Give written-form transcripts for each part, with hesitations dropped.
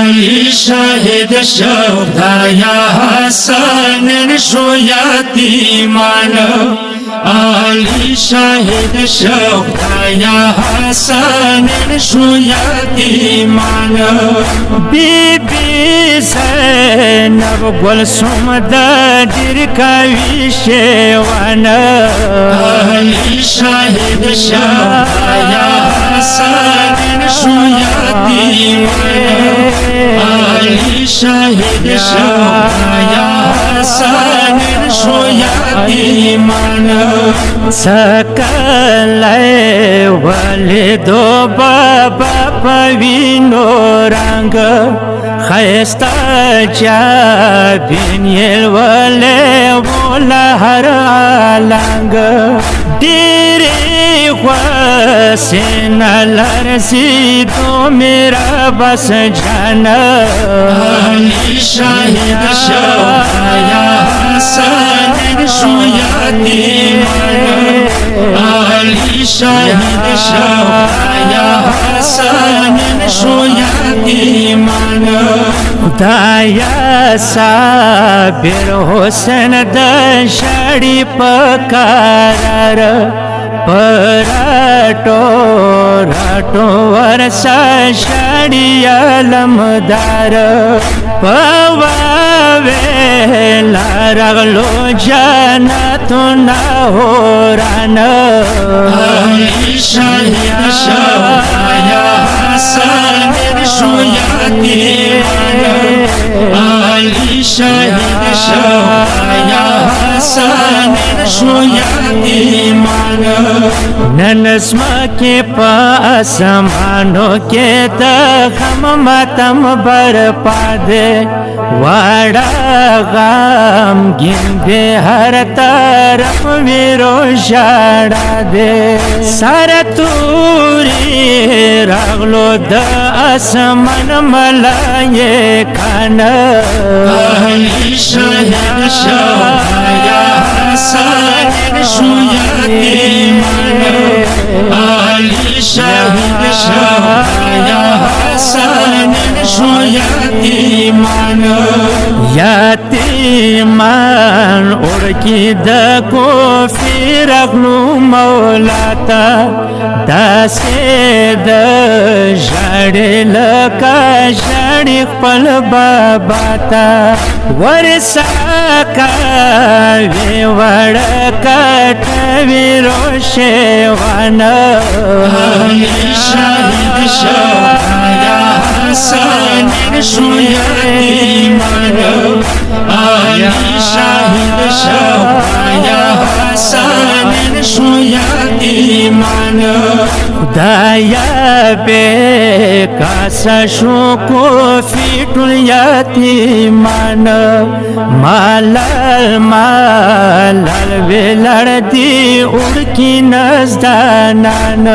علی شاهد شوق یا حسن شو یتیمان علی شاهد شوق یا حسن شو یتیمان بی بی زینب گلسوم دا دیر کوي شیوان علی شاهد شوق یا حسن شو یتیمان علی شاهد شوق یا حسن شو یتیمان سکلای والدو بابا پوینو رنگ خیستا جابین یل ولی ولا هر عالنگ دیری خواسین لرزی دو میرا بس جانا علی شاهد شوق یا حسن شو یتیمان علی شاهد شوق یا حسن شو یتیمان خدایا صابر حسین د شړی پکارار پراټو راټو ورسا شړی علمدار پواوی لارغلو جنتو نهوران علی شاهد شوق یا حسن شو یتیمان علی شاهد شوق یا حسن شو یتیمان ننسما کے پاسمانو کے تخم ماتم برپا دے واڑا غام گن دے ہر طرف ویرو شاڑا دے سار توری راغلو دا اسمان ملائے کھانا علی شاهد شوق یا حسن شو یتیمان علی شاهد شوق یا حسن شو یتیمان یتیمان اڑکی دا کوفی رغلو مولاتا دا سید جاڑی لکا جاڑی خپل باباتا ورساکا وی وڑکا وی روشیوانا علی شاهد شوق یا حسن شو یتیمان علی شاهد شوق یا حسن شو یتیمان خدایا بے کاسا شو کوفی ټول یتیمان مالل مالل ویلړ دی اڑکی نزدانان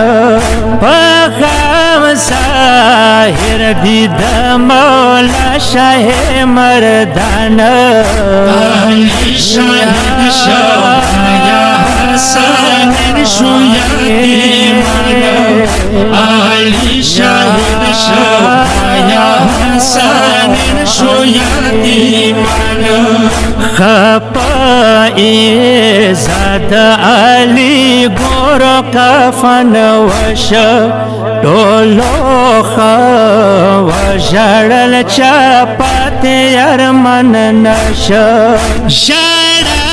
پخام ساهر دی د مولا شاه مردان علی شاهد شوق یا حسن شو یتیمان علی شاهد شوق یا حسن شو یتیمان خپائی زاد علی گورو کفن وش ټولو وژړل چاپات یرمن نش شړا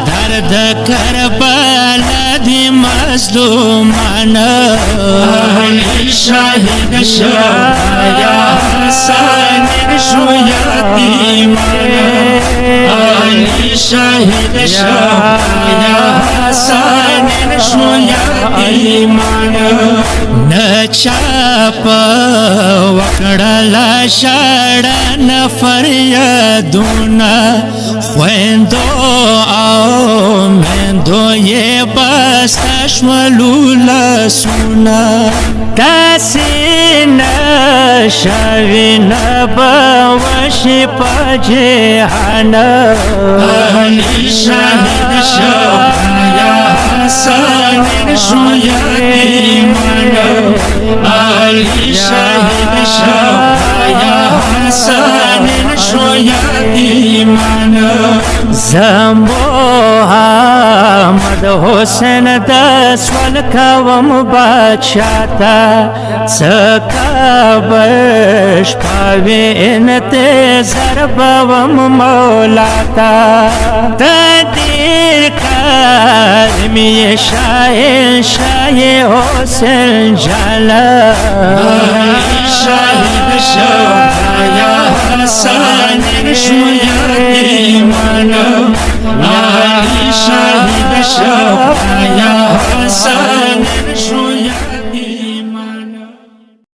درد کربلا دی مظلومان علی شاهد شوق یا حسن شو یتیمان علی شاهد شوق یا حسن شو یتیمان نچاپ وکړه شړا نفر یادونا خويندو او مندو یې بس شملو لسونا تاسین شاوین بوشی پا جهان علی شاهد شوق یا حسن شو یتیمان علی شاهد شوق حسن شوية إيمانا زمبو محمد حسین دس والکوم بادشاہتا سکابش پاوینت زربوم مولاتا تدیر کارمی شاہن شاہ حسین جالا شاهد شوقا يا حسن